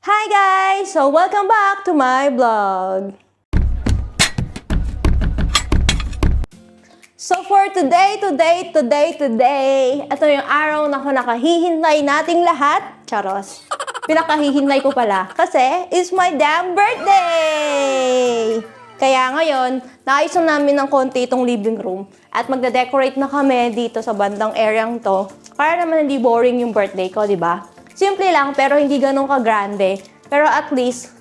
Hi guys! So welcome back to my vlog. So for today, ito yung araw na nakahihintay nating lahat. Charos. Pinakahihintay ko pala kasi it's my damn birthday! Kaya ngayon, naayos na namin ng konti itong living room at magde-decorate na kami dito sa bandang areang to para naman hindi boring yung birthday ko, di ba? Simple lang pero hindi ganun ka-grande. Pero at least,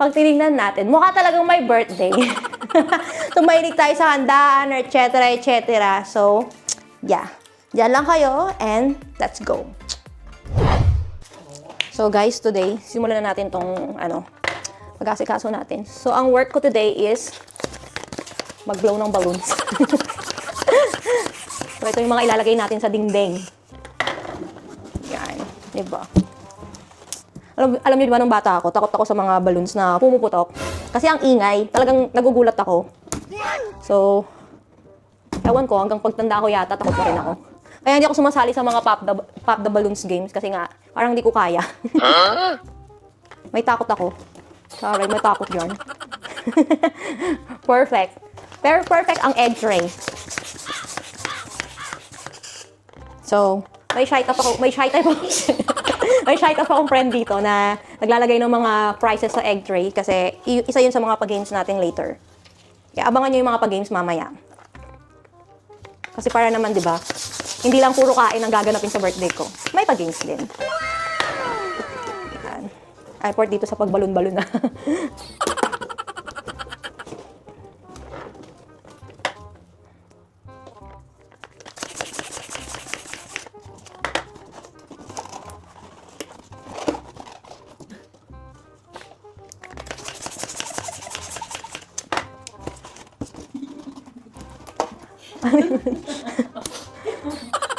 pag tinignan natin, mukha talagang may birthday. Tumahilig tayo sa handaan, etc. So, yeah. Diyan lang kayo and let's go. So guys, today, simulan na natin tong pag-asikaso natin. So, ang work ko today is mag-blow ng balloons. So, ito yung mga ilalagay natin sa dingding. Yan. Diba? Alam niyo di ba nung bata ako, takot ako sa mga balloons na pumuputok. Kasi ang ingay, talagang nagugulat ako. So, ewan ko, hanggang pagtanda ko yata, takot pa rin ako. Kaya hindi ako sumasali sa mga pop the balloons games kasi nga, parang hindi ko kaya. May takot ako. Sorry, may takot yun. Perfect. Pero perfect ang egg tray. So, may shy type akong friend dito na naglalagay ng mga prizes sa egg tray kasi isa yun sa mga pag-games natin later. Kaya abangan nyo yung mga pag-games mamaya. Kasi para naman, di ba, hindi lang puro kain ang gaganapin sa birthday ko. May pag-games din. Yan. Effort dito sa pagbalon-balon na.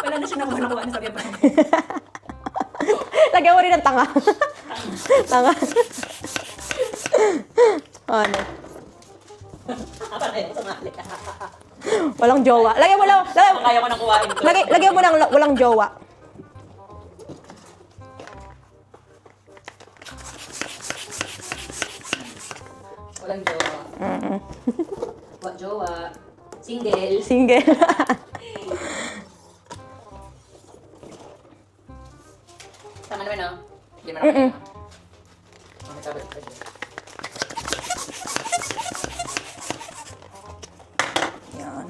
Wala na siya nakuha na sabi pa. Lagyan mo rin ng tanga. Tanga. Ano? Walang jowa. Lagyan mo lang. Kaya ko nang kuhain ko. Lagyan mo ng walang jowa. Walang jowa. What jowa? Single. Single. Tama naman, no? Hindi mo naman. Yan.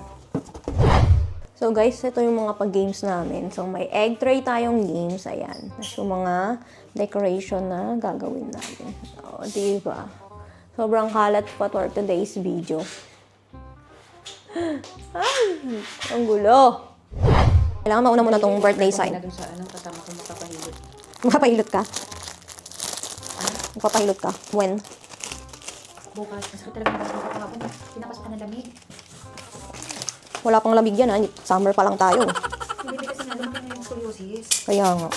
So guys, ito yung mga pag-games namin. So may egg tray tayong games. Ayan. Tapos yung mga decoration na gagawin natin. O, diba? Sobrang kalat pa for today's video. Ay, ang gulo. Kailangan mauna muna tong birthday sign. Doon sa kasama ko makapahilot. Makapahilot ka? Makapahilot ka? When? Bukas. Mas ko talaga yung kahapon. Pinapasok ka ng lamig. Wala pang lamig yan ha. Summer pa lang tayo. Hindi kasi nga lumaki na yung scoliosis. Kaya nga.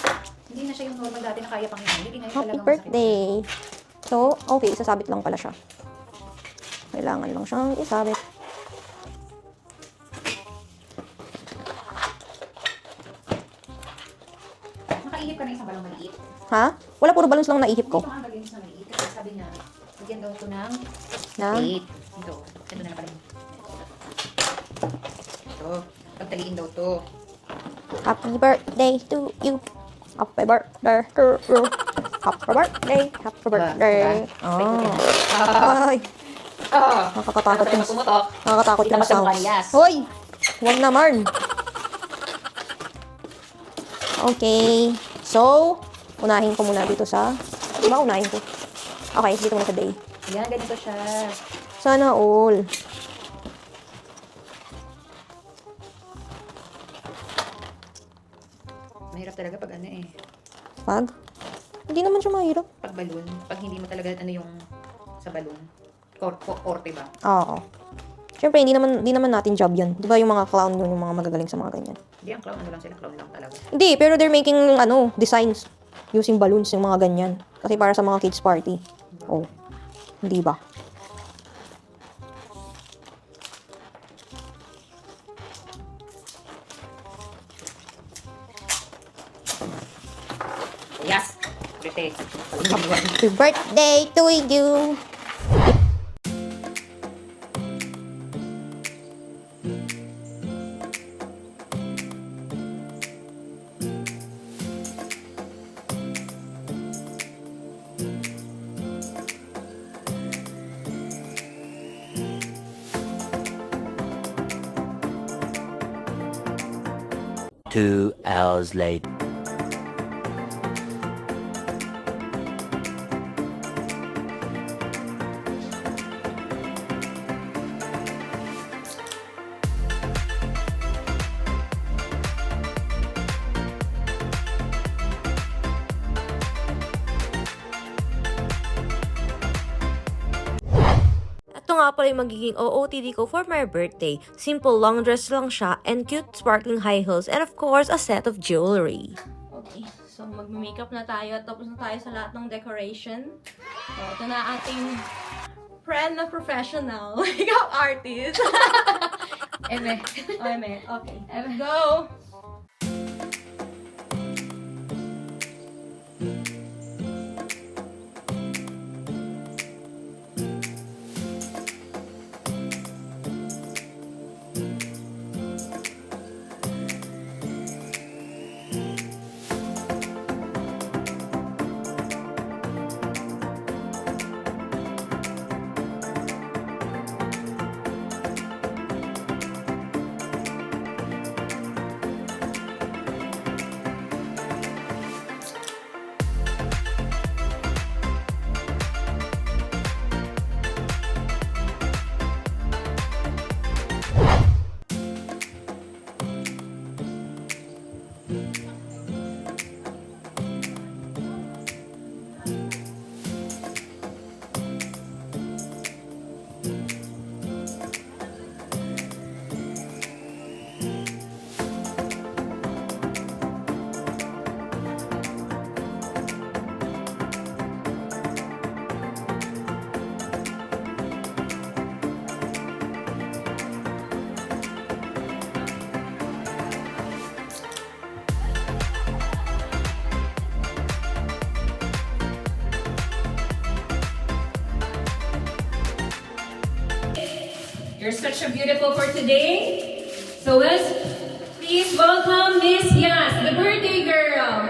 Hindi na siya yung normal dati na kaya pang yan. Hindi ngayon Happy talagang birthday! So, okay. Isasabit lang pala siya. Kailangan lang siyang isabit. Nakaihip ka na isang balong maliit. Ha? Wala, puro balloons lang naihip ko. Ito ang balong na maliit. Kasi sabi niya, bigyan daw ito ng Na? wait. Ito na pala. Ito. Pagtaliin daw to. Happy birthday to you. Happy birthday to you. Happy birthday. Happy birthday. Oh. Ay. Nakakatakot yung Pumutok. Nakakatakot yung Dapat ang sounds. parehas. Hoy! Huwag naman. Okay. So, unahin ko muna dito sa... Diba unahin ko? Okay, dito muna sa day. Yan, ganito siya. Sana all. Mahirap talaga pag ano eh. Pag? Hindi naman siya mahirap. Pag balloon. Pag hindi mo talaga ano yung sa balloon. Korte ba? Oo. Siyempre, hindi naman natin job yan. Di ba yung mga clown yun, yung mga magagaling sa mga ganyan? Hindi, ang clown ano lang sila. Clown lang talaga. Hindi, pero they're making, designs using balloons, yung mga ganyan. Kasi para sa mga kids party. Oh. Hindi ba? Yes! Pretty. Happy birthday to you! Two hours later. Ito nga pala yung magiging OOTD ko for my birthday. Simple long dress lang siya and cute sparkling high heels and of course a set of jewelry. Okay, so mag-makeup na tayo at tapos na tayo sa lahat ng decoration. So ito na ating friend na professional makeup artist. Eme. Okay, let's go! You're such a beautiful for today. So let's please welcome Miss Yas, the birthday girl.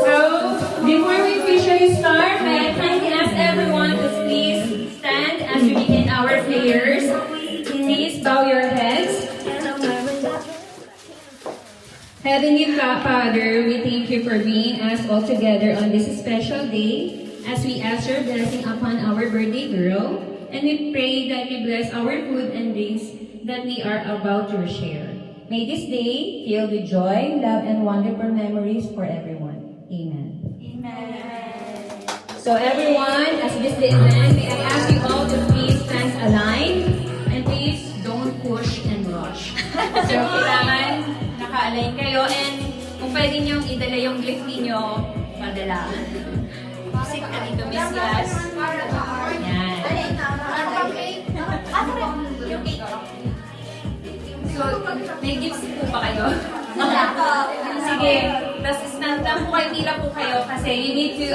So before we officially start, may I kindly ask everyone to please stand as we begin our prayers. Please bow your heads. Heavenly Father, we thank you for being us all together on this special day as we ask your blessing upon our birthday girl, and we pray that you bless our food and drinks that we are about to share. May this day fill with joy, love, and wonderful memories for everyone. Amen. Amen. So everyone, as this day ends, may I ask you all to please stand aligned and please don't push and rush. So kailangan naka-align kayo, and kung pwede niyong idala yung gift niyo, padala. Sit ka dito, Miss Yas. Yan. So, may gifts po ba kayo? Sige, tapos stand lang po kayo, tila po kayo, kasi you need to,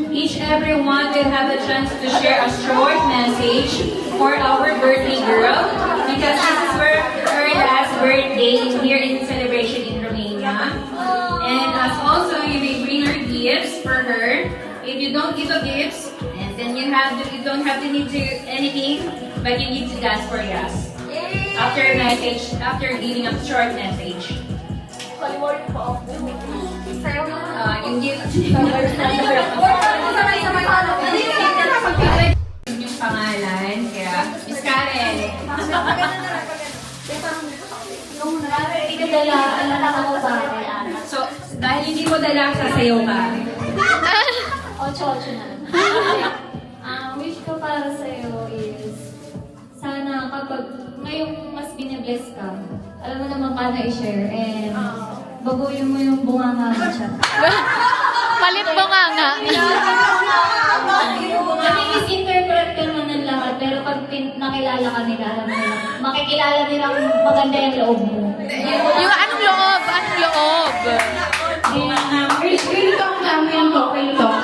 each everyone will have a chance to share a short message for our birthday girl, because this is her last birthday here in celebration in Romania. And as also, you may bring her gifts for her. If you don't give a gifts, and then you don't have to need to anything, but you need to dance for Yas. After message, after giving a short message. Yung gift. Yung pangalan, kaya Miss Karen. So, dahil hindi mo dala, sasayaw ka. Ocho na. Wish ko para sa'yo is, sana kapag ngayong mas binibless ka, alam mo naman paano i-share, and baguhin mo yung bunganga mo siya. Palit bunganga. At i-interpret ka naman ng lahat pero pag nakilala ka nila, alam mo nila, makikilala nilang maganda yung loob mo. Yung anong loob? Anong loob? Really talk lang yan to, really talk.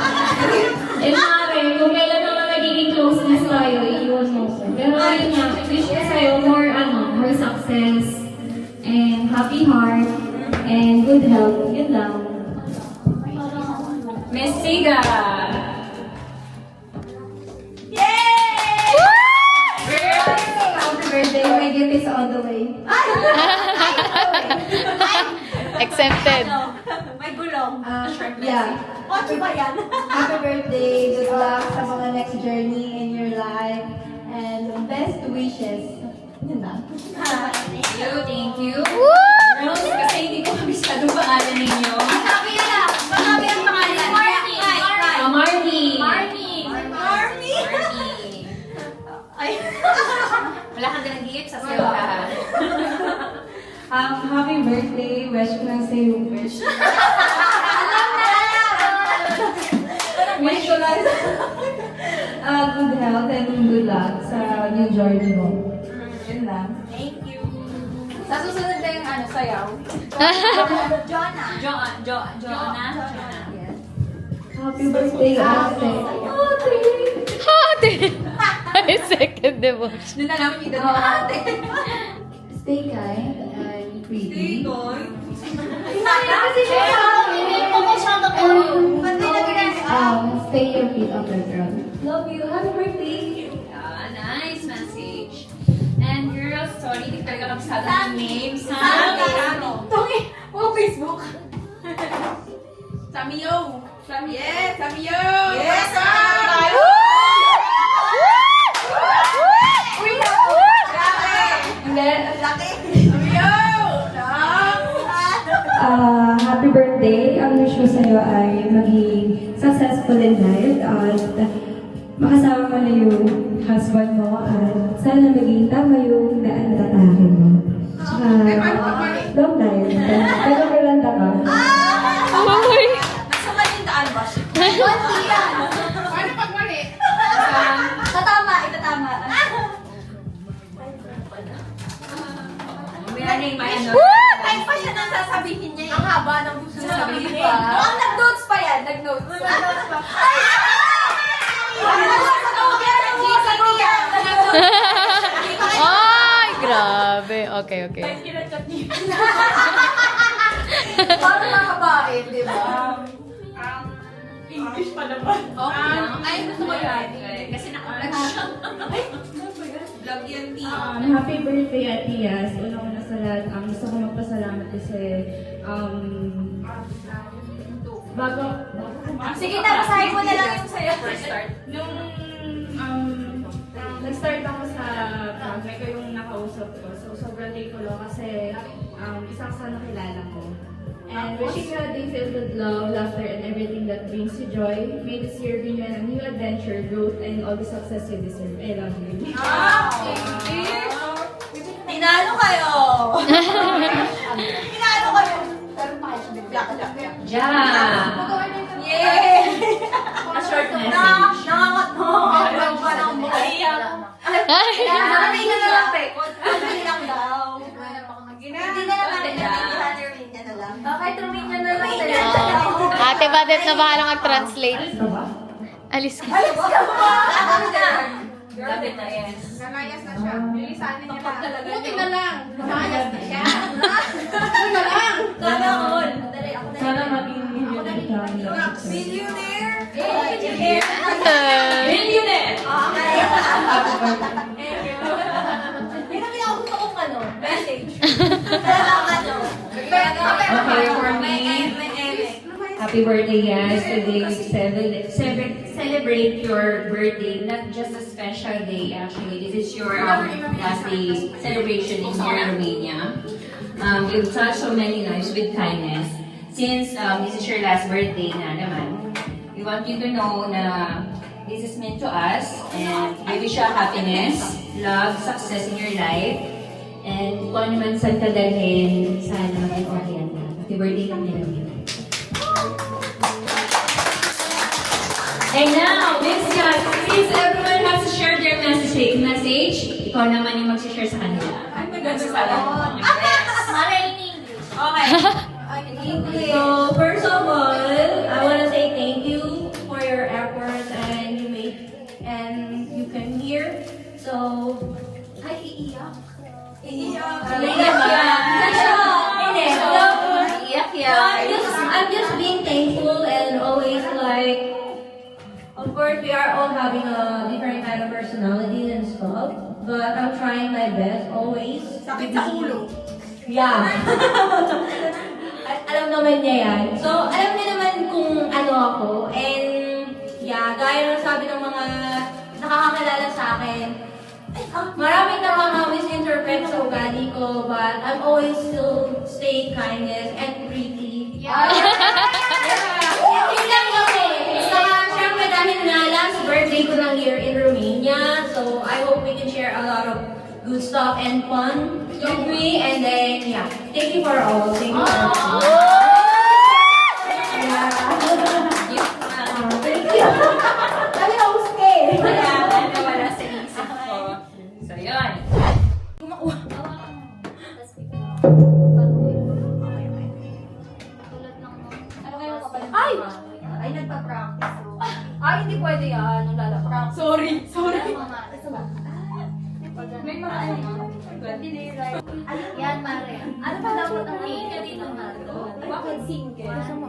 Eh, maaari, kung kailan naman nagiging closeness tayo, iiwan mo ko. Pero yun nga, wish ko sa'yo more success, and happy heart, and good health. Yun lang. Miss Siga! Happy birthday, my gift is on the way. Exempted. May gulong. Yeah. Kotse ba yan? Happy birthday, good luck sa mga next journey in your life, and best wishes. Yun lang. Thank you. Girls, kasi hindi ko kabisado pangalan ninyo. Sabi na lang. Marami ang pangalan. Marnie. Marnie. Ay. Wala kang ganang sa sayo ha. Happy birthday, wish ko lang sa'yo. Wish ko lang good health and good luck sa new journey mo. Yun lang. Thank you. Sa susunod na yung sayaw. Jonah. Happy birthday, ate. Ate! Ay, second devotion. Doon na namin yung dalawa ate. Stay kind and pretty. Stay your feet on the ground. Love you. Happy birthday. Nice message. And girls, sorry, hindi talaga kabisado ng names. Tungi. Facebook. Samiyo. Yes, Samiyo. Yes, Happy birthday. Ang wish ko sa'yo ay maging successful in life at makasama mo na yung husband mo at sana maging tama yung daan na tatahakin mo. Tsaka, long life. Pero maganda ka. Uy! Paano pag mali? Itatama. Time pa siya nang sasabihin niya. Ang haba ng gusto niya sabihin. Ang nag-notes pa yan. Nag-notes pa. Ay, grabe. Okay. Parang mga babae, di ba? English pa naman. Ay, gusto ko yan. Kasi naka-vlog siya. Vlog yan, Tio. Happy birthday, Atias. Una-una sa lahat, gusto ko magpasalamat kasi bago Sige na, basahin mo na lang yung sayo. nung nag-start ako sa may ko yung nakausap ko. So, sobrang thankful ako kasi isang sa nakilala ko. And wishing you a day filled with love, laughter, and everything that brings you joy. May this year bring you a new adventure, growth, and all the success you deserve. I love you. Tinalo kayo! Tinalo kayo! Pero pa kayo, bigla ka lang. Ja! Yay! A short message. Nangangat mo! Ang pa ng buhay. Nakatay na lang, pe. Konti lang daw. Hindi na lang natin natindihan ni Romania na lang. Kahit Romania na lang. Ate Badet na bahala mag-translate. Alis ka. Alis ka ba? Lapit na, yes. Nalayas na siya. Bilisanin niya Kapag talaga Buti yun. na lang. Nalayas na siya. Sana all. Dali, ako na. Sana maging millionaire ka. Millionaire? Millionaire! Okay. Yun ang pinakagusto kong message. Okay, for me, happy birthday, guys. Today we celebrate your birthday, not just a special day, actually. This is your last day celebration in here in Romania. You've touched so many lives with kindness. Since this is your last birthday na naman, we want you to know na this is meant to us, and we wish you happiness, love, success in your life, and kung ano man saan ka dalhin, sana maging okay yan. Happy birthday lang nila. And now, since everyone has to share their message, stage. Ikaw naman yung mag-share sa kanila. Mara in English. So, first of all, I want to say thank you for your efforts and you came here. So, Ay, iiyak. I'm just being thankful and always like, of course, we are all having a different kind of personalities and stuff, but I'm trying my best always. Sakit sa ulo. Yeah. Alam naman niya yan. So, alam niya naman kung ano ako. And, yeah, gaya ng sabi ng mga nakakakilala sa akin, maraming nakaka-misinterpret sa ugali ko, but I'm always still stay kindness and pretty. Yeah. Yun lang kasi. Saka, syempre, dahil nga last birthday ko lang here in Romania, so I hope we can share a lot of good stuff and fun with me. And then, yeah, thank you for all. Thank you for all. Yeah. Thank you. Sabi na, uske. Wala sa isip ko. So, yun. Tapos tulad ng ano kayo kapag Ay, nagpa-practice. Ay, hindi pwede yan. Nung lalapang. Sorry. May mga ano. yan, Mare. Ano ba dapat ang Ka dito, Mare. Bakit single? Isa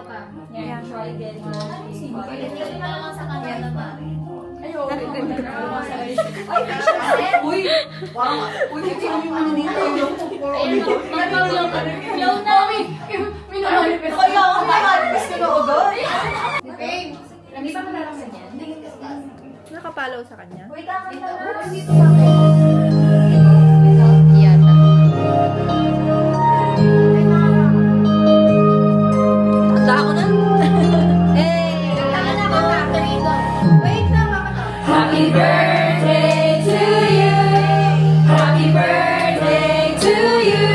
pa. Yeah, try again. Tingin mo lang sa kanya na, Mare. Ayaw. Ay, uy. Wow. Uy, ito yung ano dito. Ayun o, mag-flow ka. Flow na. Kaya ako nakalipis ko na agad. Babe, nandito mo na lang sa niyan. Nakapalaw sa kanya. Wait, kakanta na. Dito sa akin. Yata. Handa ako na. Wait lang, kakanta. Happy birthday to you. Happy birthday to you.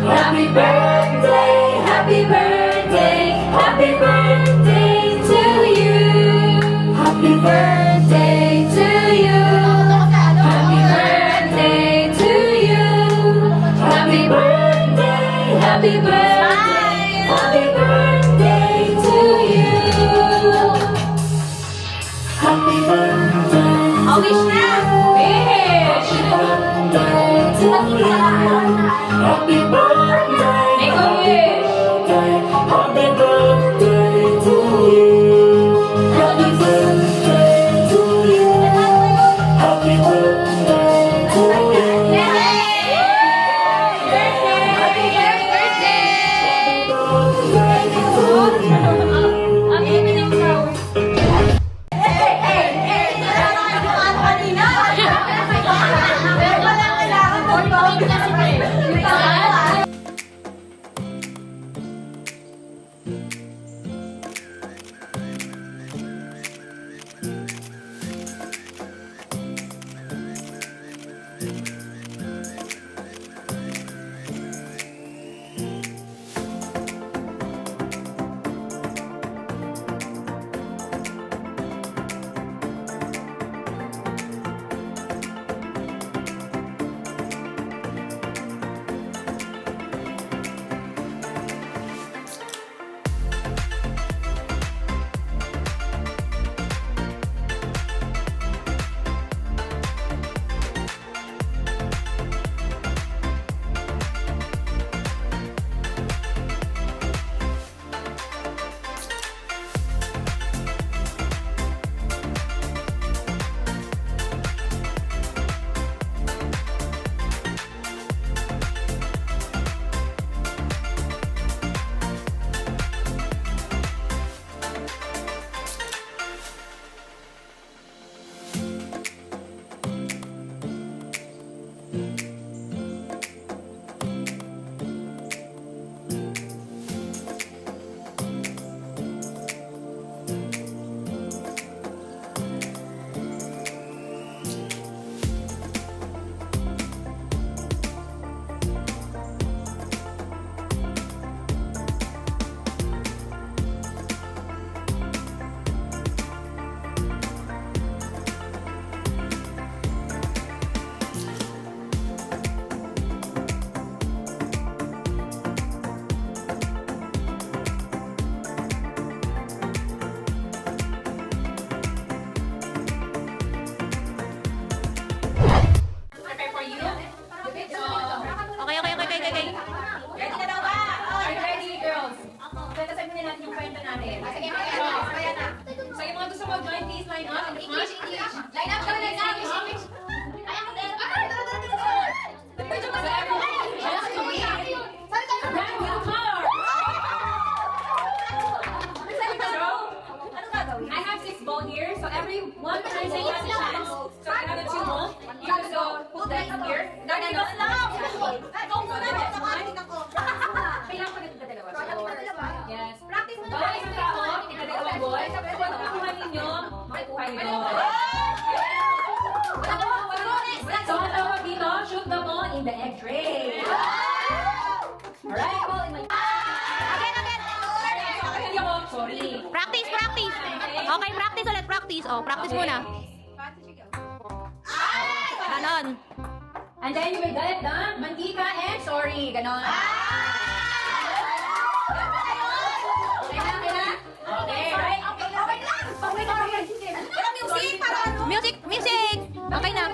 Happy birthday, happy birthday, happy birthday to you. Happy birthday to you. Happy birthday to you. Happy birthday, happy birthday, happy birthday to you. Happy birthday. I wish na. Wish. Happy birthday. Make a wish. Happy birthday to you. Happy birthday to you. Happy birthday to you. the egg tray. Alright, all in my... Again. Sorry. Practice. Okay, practice ulit, practice. Oh, practice muna. Ganon. And then you will get the mantika and sorry. Ganon. Okay na? Okay, right? Okay lang. Wala music para ano? Music! Okay na.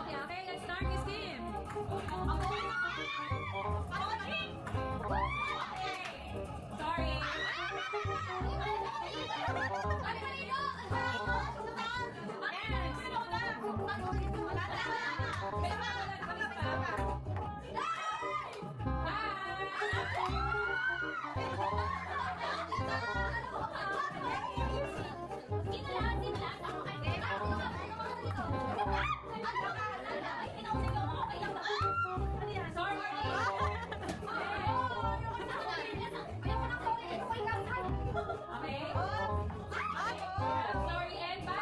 Okay, let's start this game. Sorry. Sorry and bye.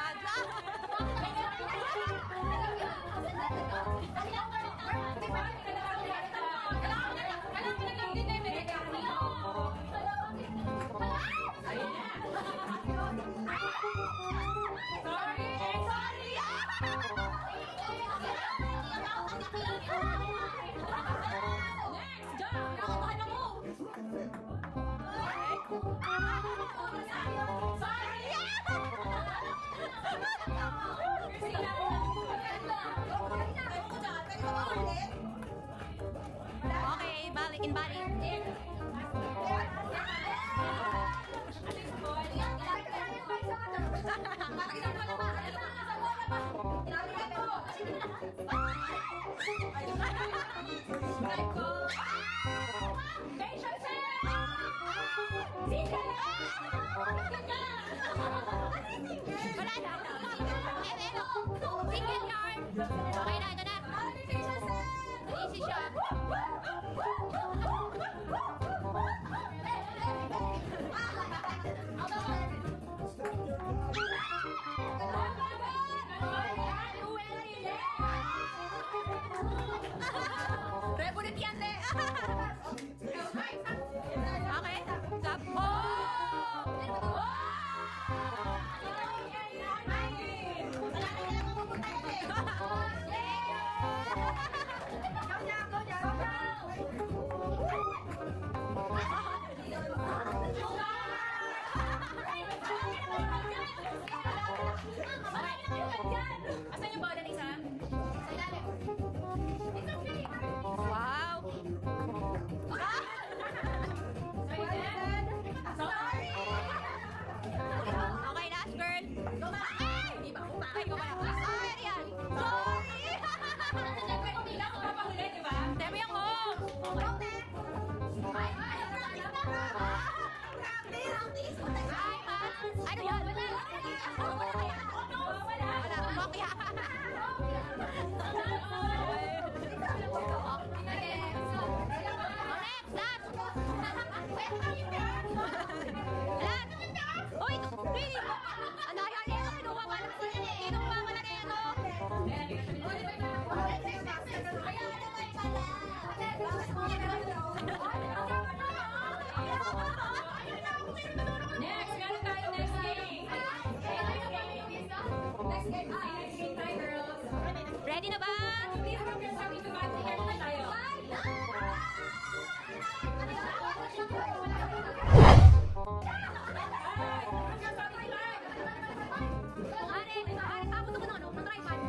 Okay, balik. Single card. Okay na, ito na. Easy siya. Okay. Stop. Asan yung bawal isa? Wow. Okay, last girl. Di ba? Ay, ko pala. Ay, yan. Sorry. Siyempre, kung bilang ako papahuli, di ba? Demi yung host. Ay, ma. Ano yan? Wala. Okay. Next, last. Last. Uy, really? Ano yan? Kinuha ka na. Kinuha ka na nito. Next, meron tayo next game. Next game. Next game tayo, girls. Ready na ba? Please help yourself into bad hair na tayo. Ako ito ano? Mag-tripod.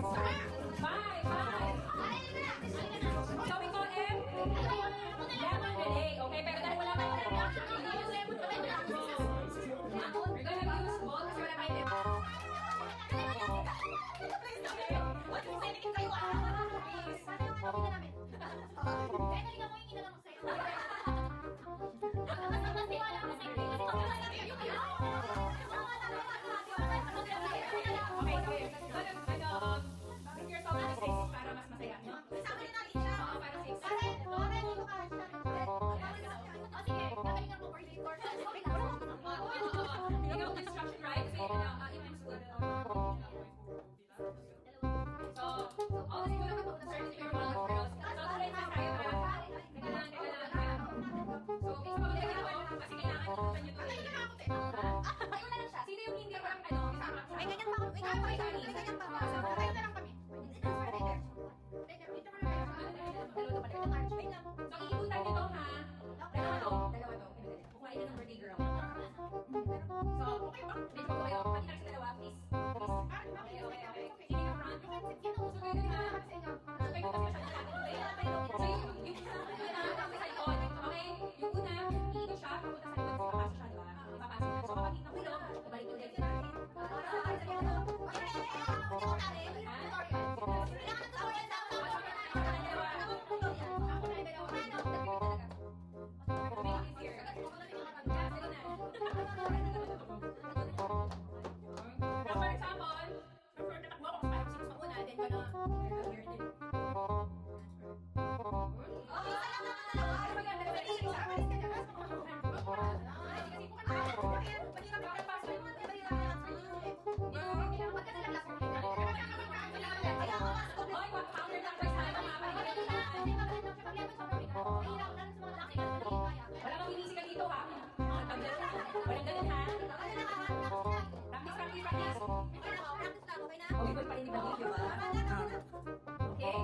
Bye, bye. So we call him Lemon Relay. Okay, pero dahil wala tayong reaction, hindi yung lemon relay. We're gonna use ball kasi wala tayong lemon. Okay? Pinagalitan niyo to eh. Ay, wala lang siya. Sino yung hindi walang ano? May ganyan pa ako. May ganyan pa ako. May ganyan pa ako. Tayo na lang kami. So, iibutan niyo to ha? Dalawa to. Kukuhain na ng birthday girl. So, okay ba? Medyo ko kayo. Pati na sa dalawa, please. Okay. Sino yung front? So, kayo na. So, kayo kasi masyado natin today. So, yung sa likod. Okay? Yung una, iikot siya. Papunta sa likod. Papasok siya, diba? Ipapasok niya. So, kapag nahulog, ibalik yung legs natin. For example, tatakbo ako 5, 6 mauna, then gonna here, then wala kang binisika dito ha. Walang ganun ha. Practice. Okay, good pa rin yung video ba? Okay.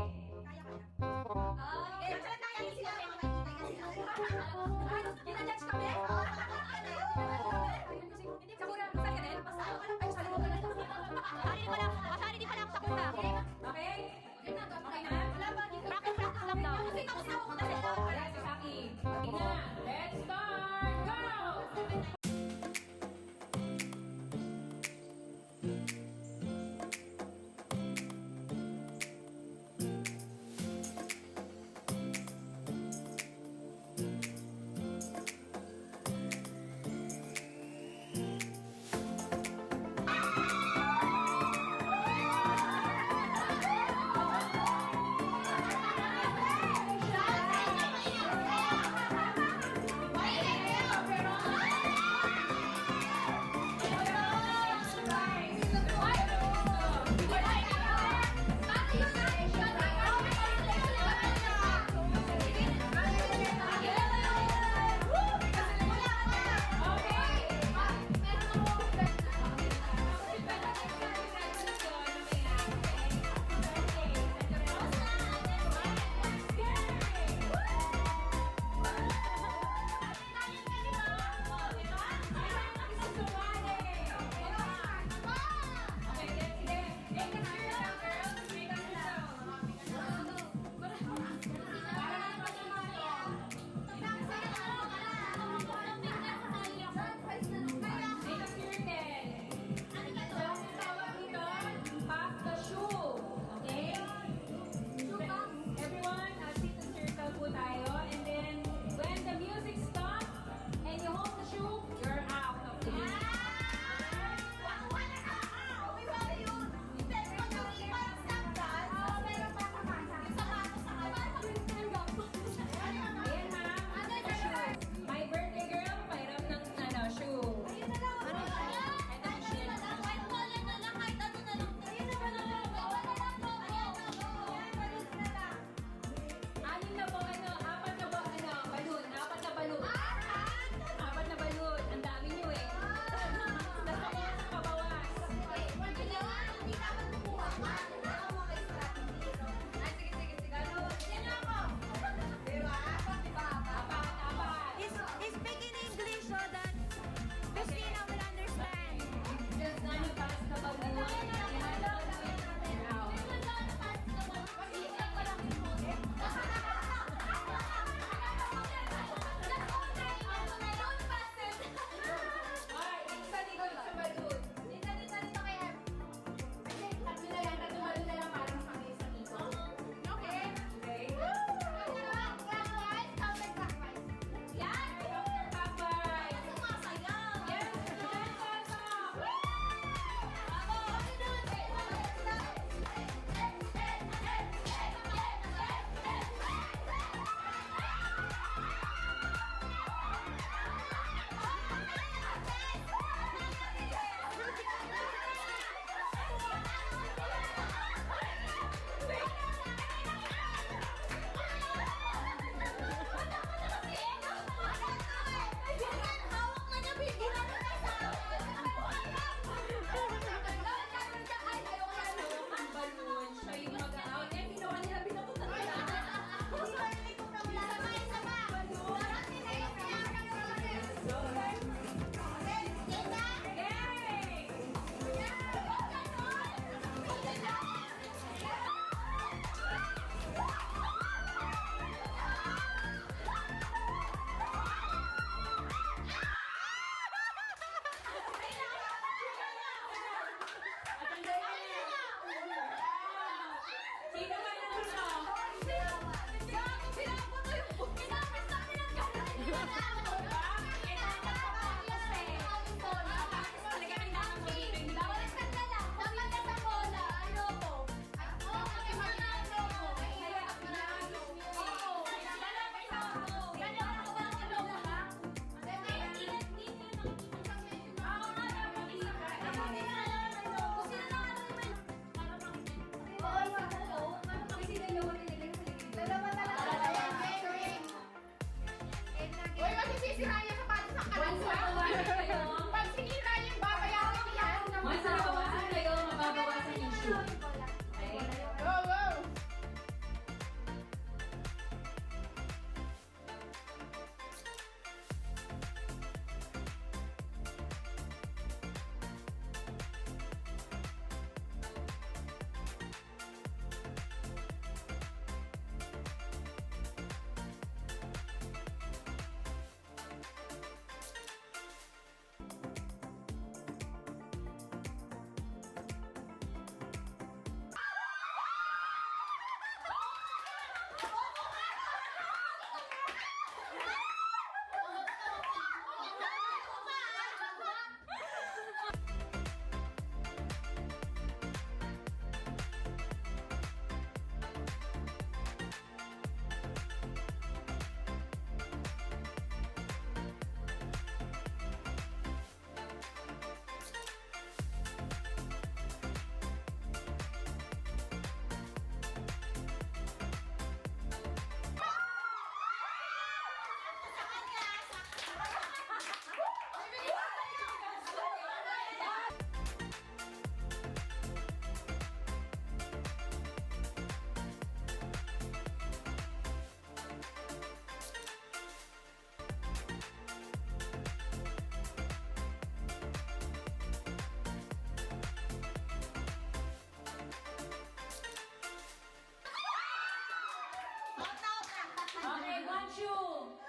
Wanchu!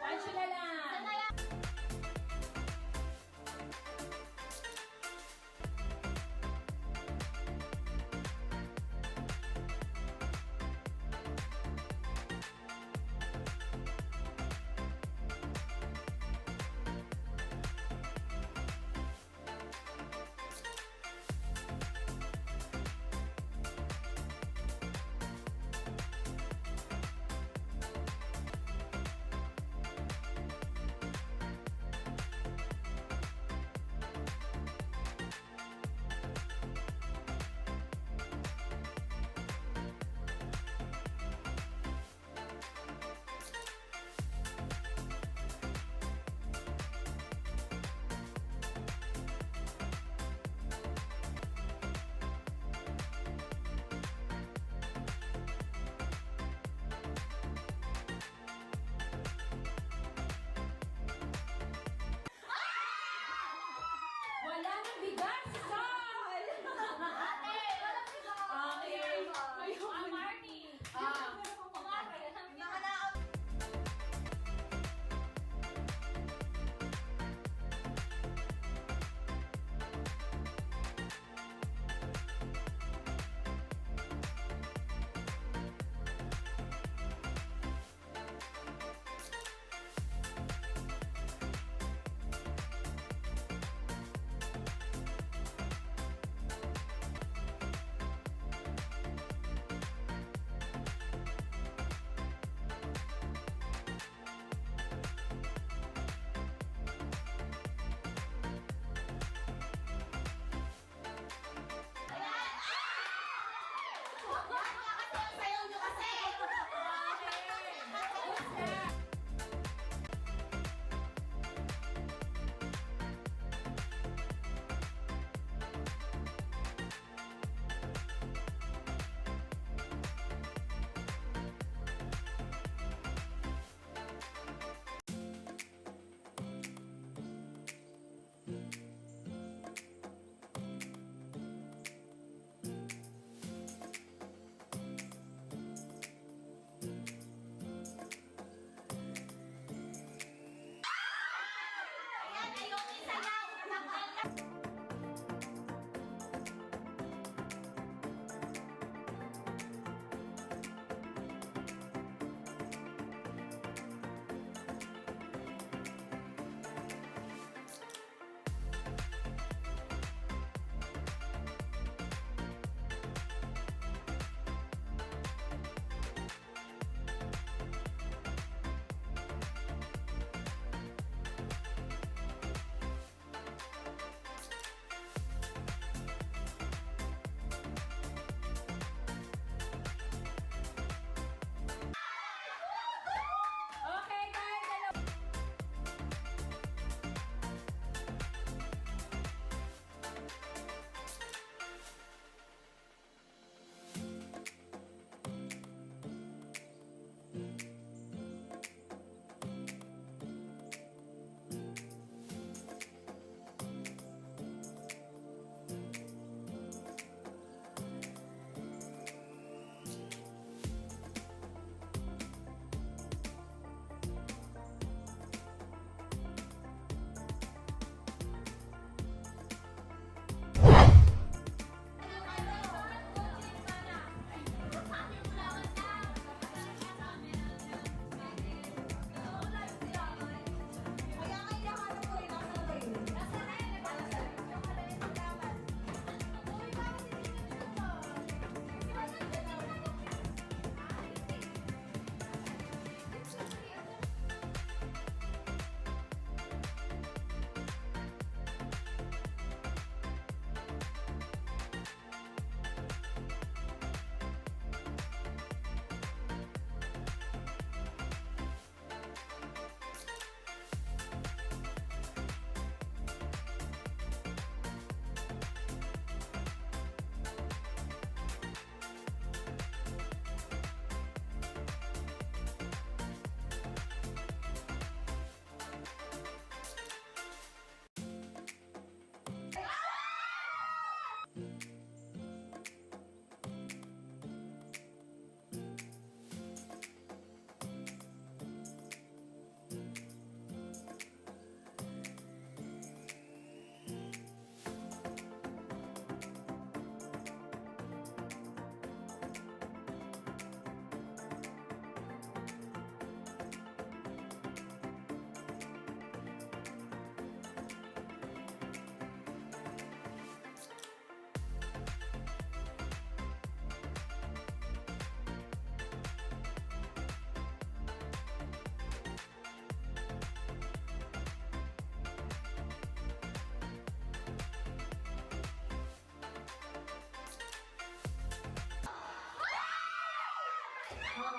Wanchu na lang!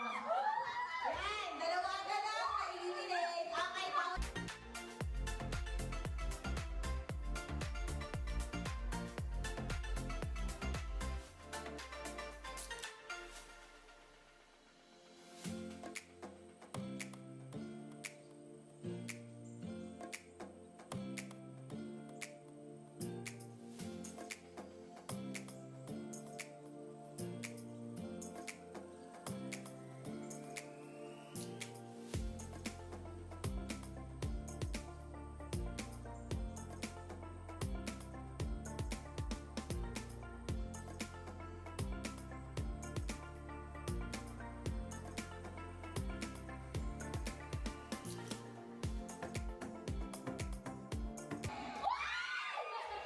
Yan, dalawa ka lang na-eliminate. Okay, Paul.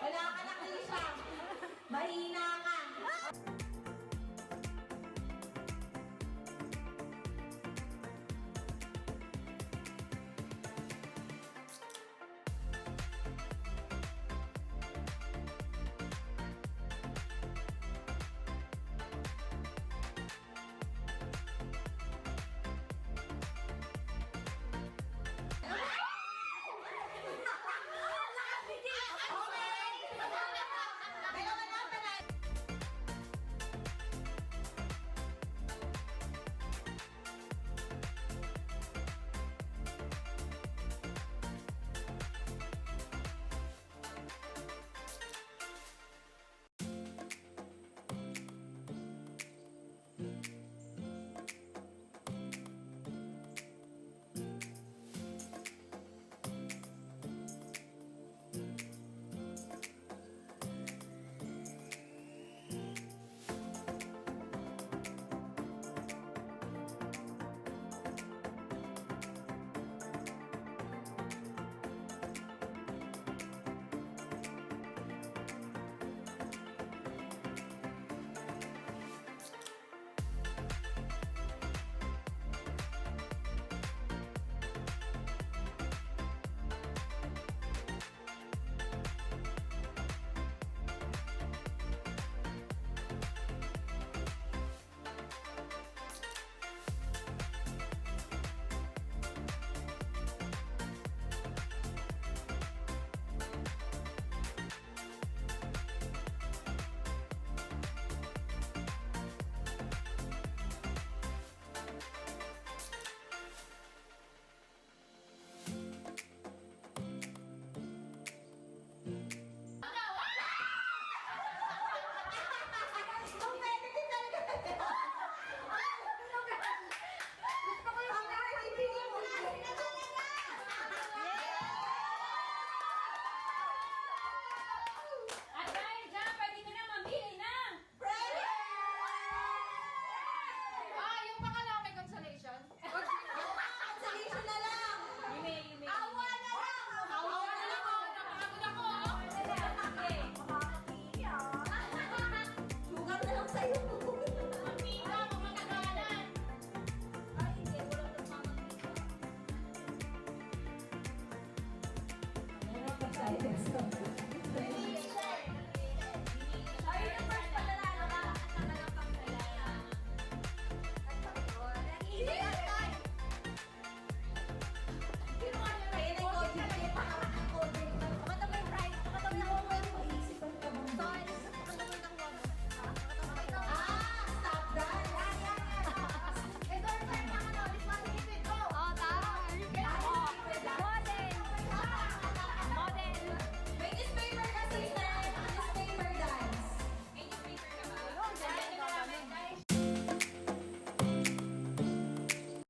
Wala ka na, Krisha. Mahina ka. Dalawa na pala. At dahil dyan, pwede ka na mamili na. Yung pangalawa may consolation. Consolation na lang. Awa na lang. Awa na lang. Napakagod ako. Sugar na lang sa'yo. Mamika, mamatagalan. Ay, hindi. Wala nang mamamita. Meron pa silence.